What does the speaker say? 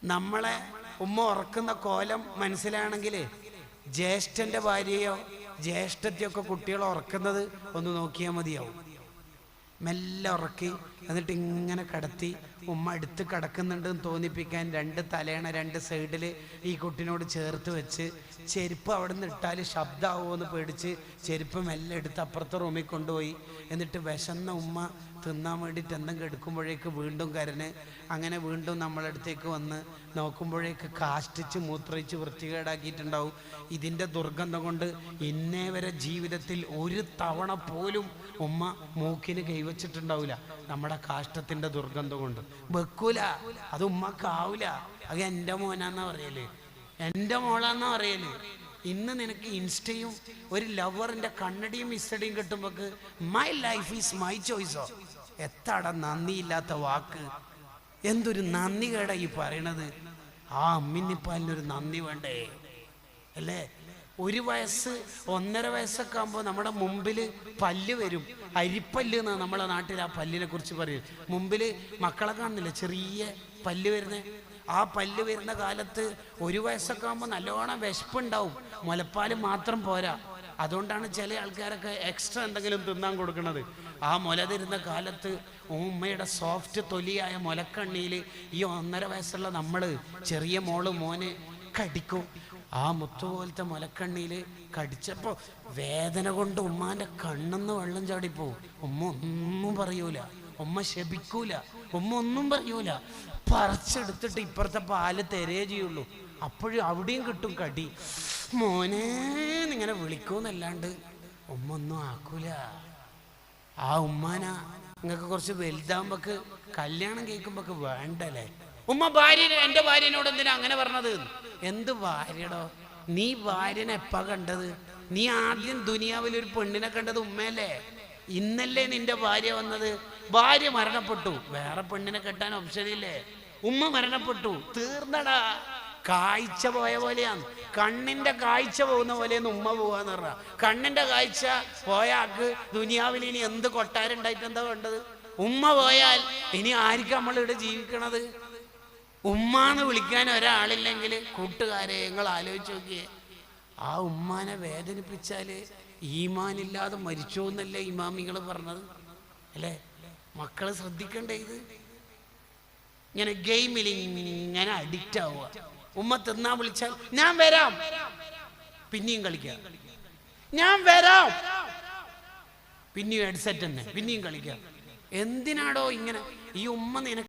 നമ്മളെ ഉമ്മ ഉറക്കുന്ന കോലം മനസ്സിലാണെങ്കിൽ ജ്യേഷ്ഠന്റെ ഭാര്യയോ ജ്യേഷ്ഠത്തെയൊക്കെ കുട്ടികളെ ഉറക്കുന്നത് ഒന്ന് നോക്കിയാൽ മതിയാവും. മെല്ലെ ഉറക്കി എന്നിട്ട് ഇങ്ങനെ കിടത്തി ഉമ്മ അടുത്ത് കിടക്കുന്നുണ്ടെന്ന് തോന്നിപ്പിക്കാൻ രണ്ട് തലേണ രണ്ട് സൈഡിൽ ഈ കുട്ടിനോട് ചേർത്ത് വെച്ച് ചെരുപ്പ് അവിടെ നിന്ന് ഇട്ടാൽ ശബ്ദമാവുമോ എന്ന് പേടിച്ച് ചെരുപ്പ് മെല്ലെ എടുത്ത് അപ്പുറത്തെ റൂമിൽ കൊണ്ടുപോയി. എന്നിട്ട് വിശന്ന ഉമ്മ തിന്നാൻ വേണ്ടിയിട്ട് എന്തെങ്കിലും എടുക്കുമ്പോഴേക്ക് വീണ്ടും കരഞ്ഞ് അങ്ങനെ വീണ്ടും നമ്മളടുത്തേക്ക് വന്ന് നോക്കുമ്പോഴേക്ക് കാഷ്ടിച്ച് മൂത്രയിച്ച് വൃത്തികേടാക്കിയിട്ടുണ്ടാവും. ഇതിൻ്റെ ദുർഗന്ധം കൊണ്ട് ഇന്നേ വരെ ജീവിതത്തിൽ ഒരു തവണ പോലും ഉമ്മ മൂക്കിന് കൈവച്ചിട്ടുണ്ടാവില്ല. നമ്മുടെ കാഷ്ടത്തിൻ്റെ ദുർഗന്ധം കൊണ്ട് വെക്കൂല. അത് ഉമ്മക്കാവൂല. അത് എൻ്റെ മോനാന്നാ പറയല്, എൻ്റെ മോളാന്നാ പറയല്. ഇന്ന് നിനക്ക് ഇൻസ്റ്റയും ഒരു ലവറിൻ്റെ കണ്ണടിയും ഇസ്റ്റടിയും കിട്ടുമ്പോക്ക് മൈ ലൈഫ് ഈസ് മൈ ചോയ്സോ. എത്താട നന്ദിയില്ലാത്ത വാക്ക്, എന്തൊരു നന്ദി കേടാ ഈ പറയണത്. ആ അമ്മിനിപ്പാലിനൊരു നന്ദി വേണ്ടേ അല്ലേ? 1 വയസ്സ് 1.5 വയസ്സൊക്കെ ആകുമ്പോൾ നമ്മുടെ മുമ്പിൽ പല്ല് വരും. അരിപ്പല്ല് എന്നാണ് നമ്മളെ നാട്ടിൽ ആ പല്ലിനെ കുറിച്ച് പറയും. മുമ്പിൽ മക്കളെ കാണുന്നില്ല, ചെറിയ പല്ല് വരുന്നത്. ആ പല്ല് വരുന്ന കാലത്ത് 1 വയസ്സൊക്കെ ആകുമ്പോൾ നല്ലോണം വിശപ്പുണ്ടാവും. മുലപ്പാൽ മാത്രം പോരാ. അതുകൊണ്ടാണ് ചില ആൾക്കാരൊക്കെ എക്സ്ട്രാ എന്തെങ്കിലും തിന്നാൻ കൊടുക്കുന്നത്. ആ മുല തരുന്ന കാലത്ത് ഉമ്മയുടെ സോഫ്റ്റ് തൊലിയായ മുലക്കണ്ണിയിൽ ഈ 1.5 വയസ്സുള്ള നമ്മൾ ചെറിയ മോള് മോന് കടിക്കും. ആ മുത്തുപോലത്തെ മുലക്കണ്ണിയിൽ കടിച്ചപ്പോൾ വേദന കൊണ്ട് ഉമ്മാൻ്റെ കണ്ണെന്ന് വെള്ളം ചാടിപ്പോവും. ഉമ്മ ഒന്നും പറയൂല, ഉമ്മ ശപിക്കൂല, ഉമ്മ ഒന്നും പറയൂല. പറിച്ചെടുത്തിട്ട് ഇപ്പുറത്തെ പാല് തരേ ചെയ്യുള്ളൂ. അപ്പോഴും അവിടെയും കിട്ടും കടി. മോനേന്നിങ്ങനെ വിളിക്കൂന്നല്ലാണ്ട് ഉമ്മ ഒന്നും ആക്കൂല. ആ ഉമ്മാന നിങ്ങൾക്ക് കുറച്ച് വലുതാകുമ്പോക്ക് കല്യാണം കഴിക്കുമ്പോക്ക് വേണ്ടല്ലേ. ഉമ്മ എൻ്റെ ഭാര്യനോട് എന്തിനാ അങ്ങനെ പറഞ്ഞത്? എന്ത് ഭാര്യടോ? നീ ഭാര്യനെ എപ്പാ കണ്ടത്? നീ ആദ്യം ദുനിയാവിൽ ഒരു പെണ്ണിനെ കണ്ടത് ഉമ്മയല്ലേ? ഇന്നല്ലേ നിന്റെ ഭാര്യ വന്നത്? ഭാര്യ മരണപ്പെട്ടു, വേറെ പെണ്ണിനെ കെട്ടാൻ ഓപ്ഷനില്ലേ? ഉമ്മ മരണപ്പെട്ടു, തീർന്നടാ. കാഴ്ച പോയ പോലെയാണ്. കണ്ണിന്റെ കാഴ്ച പോകുന്ന പോലെയെന്ന് ഉമ്മ പോവാന്ന് പറഞ്ഞ. കണ്ണിന്റെ കാഴ്ച പോയ ആൾക്ക് ദുനിയാവിൽ ഇനി എന്ത് കൊട്ടാരുണ്ടായിട്ട് എന്താ വേണ്ടത്? ഉമ്മ പോയാൽ ഇനി ആർക്കും നമ്മളിവിടെ ജീവിക്കണത്? ഉമ്മാന്ന് വിളിക്കാൻ ഒരാളില്ലെങ്കിൽ കൂട്ടുകാരെ നിങ്ങൾ ആലോചിച്ച് നോക്കിയേ. ആ ഉമ്മാനെ വേദനിപ്പിച്ചാല് ഈമാനില്ലാതെ മരിച്ചോ എന്നല്ലേ ഇമാമികൾ പറഞ്ഞത് അല്ലേ? മക്കള് ശ്രദ്ധിക്കണ്ടേ ഇത്? ഇങ്ങനെ ഗെയിമിൽ ഇങ്ങനെ അഡിക്റ്റ് ആവുക. ഉമ്മ തിന്നാൻ വിളിച്ചാൽ ഞാൻ വരാം, പിന്നെയും കളിക്കാം. ഞാൻ വരാം, പിന്നെയും ഹെഡ്സെറ്റ് തന്നെ, പിന്നെയും കളിക്കാം. എന്തിനാടോ ഇങ്ങനെ? ഈ ഉമ്മ നിനക്ക്